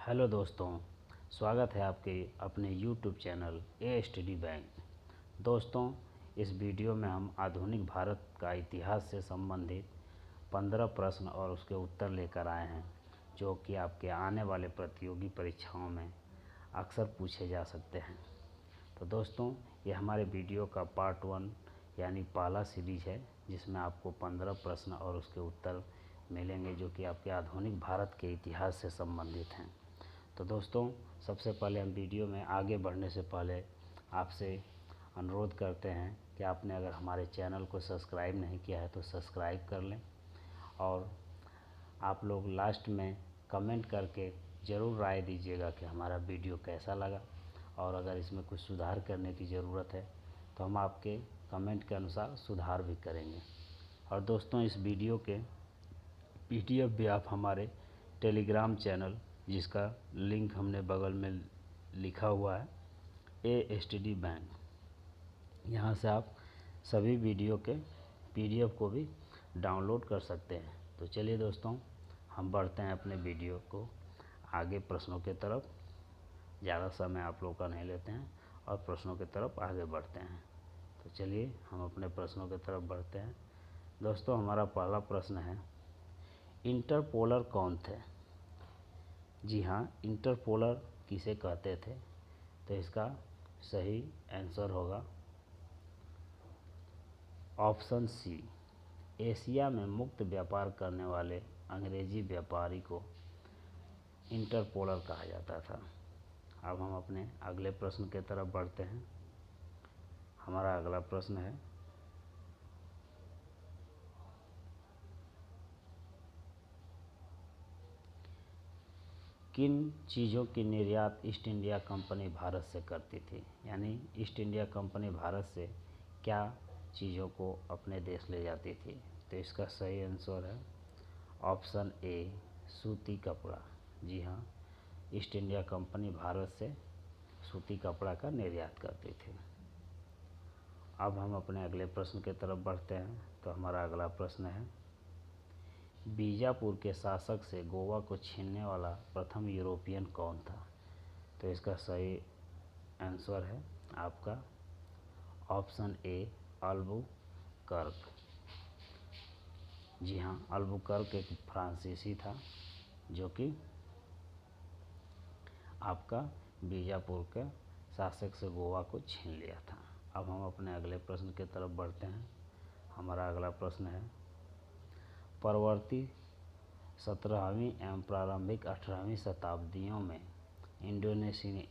Hello दोस्तों, स्वागत है आपके अपने यूट्यूब चैनल ए स्टडी बैंक। दोस्तों, इस वीडियो में हम आधुनिक भारत का इतिहास से संबंधित 15 प्रश्न और उसके उत्तर लेकर आए हैं, जो कि आपके आने वाले प्रतियोगी परीक्षाओं में अक्सर पूछे जा सकते हैं। तो दोस्तों, ये हमारे वीडियो का पार्ट 1 यानी पहला सीरीज़ है, जिसमें आपको 15 प्रश्न और उसके उत्तर मिलेंगे, जो कि आपके आधुनिक भारत के इतिहास से संबंधित हैं। तो दोस्तों, सबसे पहले हम वीडियो में आगे बढ़ने से पहले आपसे अनुरोध करते हैं कि आपने अगर हमारे चैनल को सब्सक्राइब नहीं किया है तो सब्सक्राइब कर लें, और आप लोग लास्ट में कमेंट करके ज़रूर राय दीजिएगा कि हमारा वीडियो कैसा लगा, और अगर इसमें कुछ सुधार करने की ज़रूरत है तो हम आपके कमेंट के अनुसार सुधार भी करेंगे। और दोस्तों, इस वीडियो के PDF भी आप हमारे टेलीग्राम चैनल, जिसका लिंक हमने बगल में लिखा हुआ है ए स्टडी बैंक, यहाँ से आप सभी वीडियो के PDF को भी डाउनलोड कर सकते हैं। तो चलिए दोस्तों, हम बढ़ते हैं अपने वीडियो को आगे प्रश्नों के तरफ। ज़्यादा समय आप लोग का नहीं लेते हैं और प्रश्नों की तरफ आगे बढ़ते हैं। तो चलिए हम अपने प्रश्नों की तरफ बढ़ते हैं। दोस्तों, हमारा पहला प्रश्न है, इंटरपोलर कौन थे? जी हाँ, इंटरपोलर किसे कहते थे? तो इसका सही आंसर होगा ऑप्शन सी, एशिया में मुक्त व्यापार करने वाले अंग्रेजी व्यापारी को इंटरपोलर कहा जाता था। अब हम अपने अगले प्रश्न की तरफ बढ़ते हैं। हमारा अगला प्रश्न है, किन चीज़ों की निर्यात ईस्ट इंडिया कंपनी भारत से करती थी? यानी ईस्ट इंडिया कंपनी भारत से क्या चीज़ों को अपने देश ले जाती थी? तो इसका सही आंसर है ऑप्शन ए, सूती कपड़ा। जी हाँ, ईस्ट इंडिया कंपनी भारत से सूती कपड़ा का निर्यात करती थी। अब हम अपने अगले प्रश्न की तरफ बढ़ते हैं। तो हमारा अगला प्रश्न है, बीजापुर के शासक से गोवा को छीनने वाला प्रथम यूरोपियन कौन था? तो इसका सही आंसर है आपका ऑप्शन ए, अल्बुकर्क। जी हाँ, अल्बुकर्क एक फ्रांसीसी था जो कि आपका बीजापुर के शासक से गोवा को छीन लिया था। अब हम अपने अगले प्रश्न की तरफ बढ़ते हैं। हमारा अगला प्रश्न है, परवर्ती 17वीं एवं प्रारंभिक 18वीं शताब्दियों में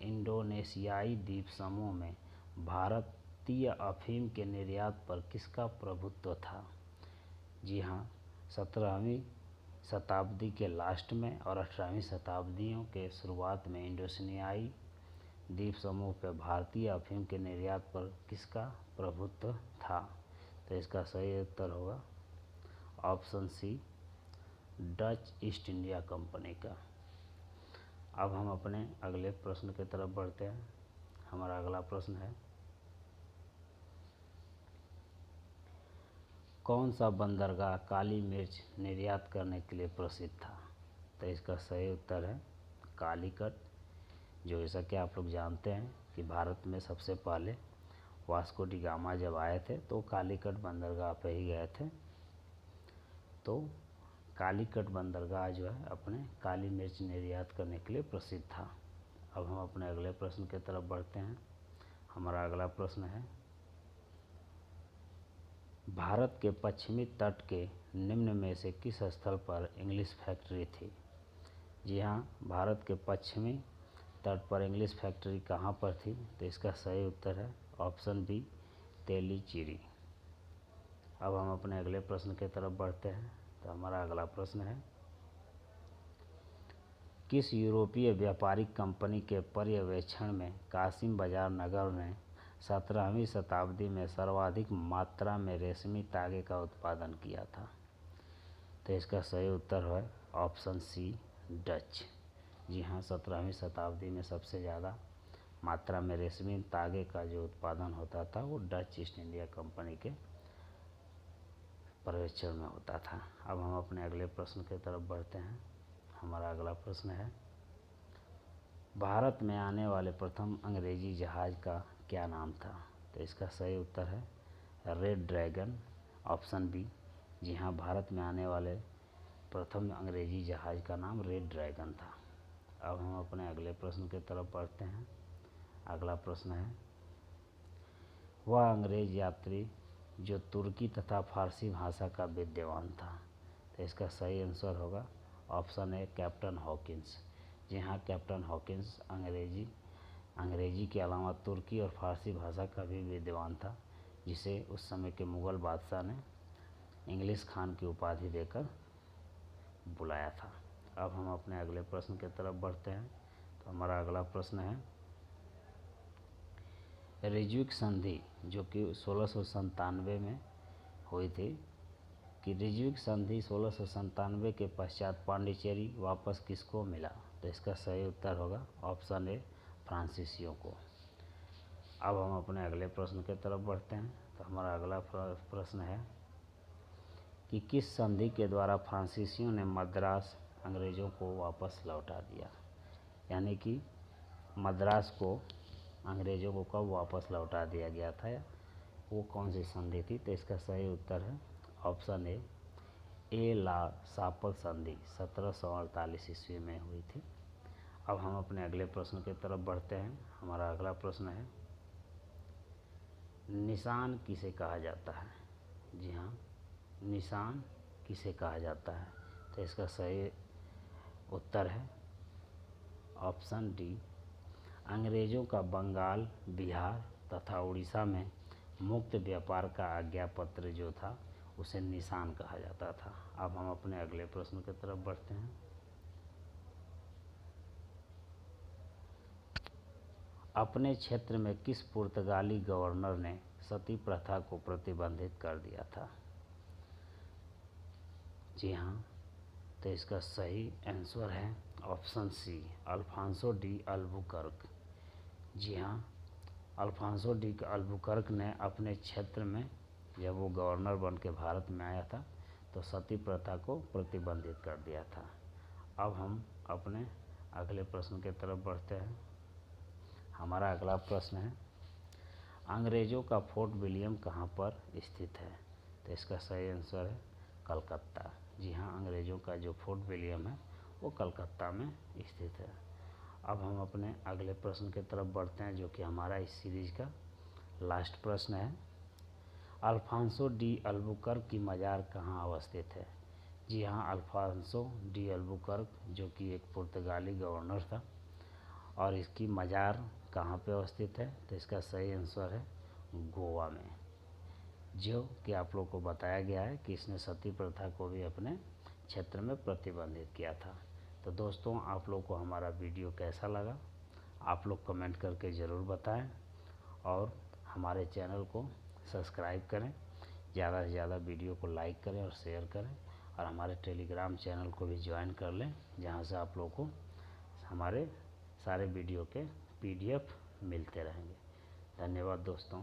इंडोनेशियाई द्वीप समूह में भारतीय अफीम के निर्यात पर किसका प्रभुत्व था? जी हाँ, 17वीं शताब्दी के लास्ट में और 18वीं शताब्दियों के शुरुआत में इंडोनेशियाई द्वीप समूह पर भारतीय अफीम के निर्यात पर किसका प्रभुत्व था? तो इसका सही उत्तर होगा option C, Dutch East India Company का। अब हम अपने अगले प्रश्न की तरफ बढ़ते हैं। हमारा अगला प्रश्न है, कौन सा बंदरगाह काली मिर्च निर्यात करने के लिए प्रसिद्ध था? तो इसका सही उत्तर है कालीकट। जो जैसा कि आप लोग जानते हैं कि भारत में सबसे पहले वास्को डी गामा जब आए थे तो कालीकट बंदरगाह पे ही गए थे। तो कालीकट बंदरगाह जो है अपने काली मिर्च निर्यात करने के लिए प्रसिद्ध था। अब हम अपने अगले प्रश्न की तरफ बढ़ते हैं। हमारा अगला प्रश्न है, भारत के पश्चिमी तट के निम्न में से किस स्थल पर इंग्लिश फैक्ट्री थी? जी हाँ, भारत के पश्चिमी तट पर इंग्लिश फैक्ट्री कहाँ पर थी? तो इसका सही उत्तर है ऑप्शन बी, तेलीचेरी। अब हम अपने अगले प्रश्न की तरफ बढ़ते हैं। तो हमारा अगला प्रश्न है, किस यूरोपीय व्यापारिक कंपनी के पर्यवेक्षण में कासिम बाजार नगर ने 17वीं शताब्दी में सर्वाधिक मात्रा में रेशमी तागे का उत्पादन किया था? तो इसका सही उत्तर है ऑप्शन सी, डच। जी हाँ, 17वीं शताब्दी में सबसे ज़्यादा मात्रा में रेशमी तागे का जो उत्पादन होता था वो डच ईस्ट इंडिया कंपनी के पर्यवेक्षण में होता था। अब हम अपने अगले प्रश्न की तरफ बढ़ते हैं। हमारा अगला प्रश्न है, भारत में आने वाले प्रथम अंग्रेजी जहाज़ का क्या नाम था? तो इसका सही उत्तर है रेड ड्रैगन, ऑप्शन बी। जी हाँ, भारत में आने वाले प्रथम अंग्रेजी जहाज़ का नाम रेड ड्रैगन था। अब हम अपने अगले प्रश्न की तरफ बढ़ते हैं। अगला प्रश्न है, वह अंग्रेज यात्री जो तुर्की तथा फारसी भाषा का विद्वान था। तो इसका सही आंसर होगा ऑप्शन ए कैप्टन हॉकिंस। जी हाँ, कैप्टन हॉकिंस अंग्रेजी के अलावा तुर्की और फारसी भाषा का भी विद्वान था, जिसे उस समय के मुग़ल बादशाह ने इंग्लिश खान की उपाधि देकर बुलाया था। अब हम अपने अगले प्रश्न की तरफ बढ़ते हैं। तो हमारा अगला प्रश्न है, रिज्विक संधि जो कि 1697 में हुई थी, कि रिज्विक संधि 1697 के पश्चात पांडिचेरी वापस किसको मिला? तो इसका सही उत्तर होगा ऑप्शन ए फ्रांसीसियों को। अब हम अपने अगले प्रश्न की तरफ बढ़ते हैं। तो हमारा अगला प्रश्न है कि किस संधि के द्वारा फ्रांसीसियों ने मद्रास अंग्रेज़ों को वापस लौटा दिया? यानी कि मद्रास को अंग्रेज़ों को कब वापस लौटा दिया गया था, वो कौन सी संधि थी? तो इसका सही उत्तर है ऑप्शन ए ला सापत संधि 1748 ईस्वी में हुई थी। अब हम अपने अगले प्रश्न की तरफ बढ़ते हैं। हमारा अगला प्रश्न है, निशान किसे कहा जाता है? जी हाँ, निशान किसे कहा जाता है? तो इसका सही उत्तर है ऑप्शन डी, अंग्रेज़ों का बंगाल, बिहार तथा उड़ीसा में मुक्त व्यापार का आज्ञा पत्र जो था उसे निशान कहा जाता था। अब हम अपने अगले प्रश्न की तरफ बढ़ते हैं। अपने क्षेत्र में किस पुर्तगाली गवर्नर ने सती प्रथा को प्रतिबंधित कर दिया था? जी हाँ, तो इसका सही आंसर है option C, Alfonso de Albuquerque. जी हाँ, अल्फांसो डी अल्बुकर्क ने अपने क्षेत्र में, जब वो गवर्नर बन के भारत में आया था, तो सती प्रथा को प्रतिबंधित कर दिया था। अब हम अपने अगले प्रश्न की तरफ बढ़ते हैं। हमारा अगला प्रश्न है, अंग्रेज़ों का फोर्ट विलियम कहाँ पर स्थित है? तो इसका सही आंसर है कलकत्ता। जी हाँ, अंग्रेज़ों का जो फोर्ट विलियम है वो कलकत्ता में स्थित है। अब हम अपने अगले प्रश्न की तरफ बढ़ते हैं, जो कि हमारा इस सीरीज का लास्ट प्रश्न है। अल्फांसो डी अल्बुकर्क की मज़ार कहाँ अवस्थित है? जी हाँ, अल्फांसो डी अल्बुकर्क जो कि एक पुर्तगाली गवर्नर था, और इसकी मज़ार कहाँ पे अवस्थित है? तो इसका सही आंसर है गोवा में, जो कि आप लोग को बताया गया है कि इसने सती प्रथा को भी अपने क्षेत्र में प्रतिबंधित किया था। तो दोस्तों, आप लोग को हमारा वीडियो कैसा लगा, आप लोग कमेंट करके ज़रूर बताएं, और हमारे चैनल को सब्सक्राइब करें, ज़्यादा से ज़्यादा वीडियो को लाइक करें और शेयर करें, और हमारे टेलीग्राम चैनल को भी ज्वाइन कर लें, जहां से आप लोग को हमारे सारे वीडियो के PDF मिलते रहेंगे। धन्यवाद दोस्तों।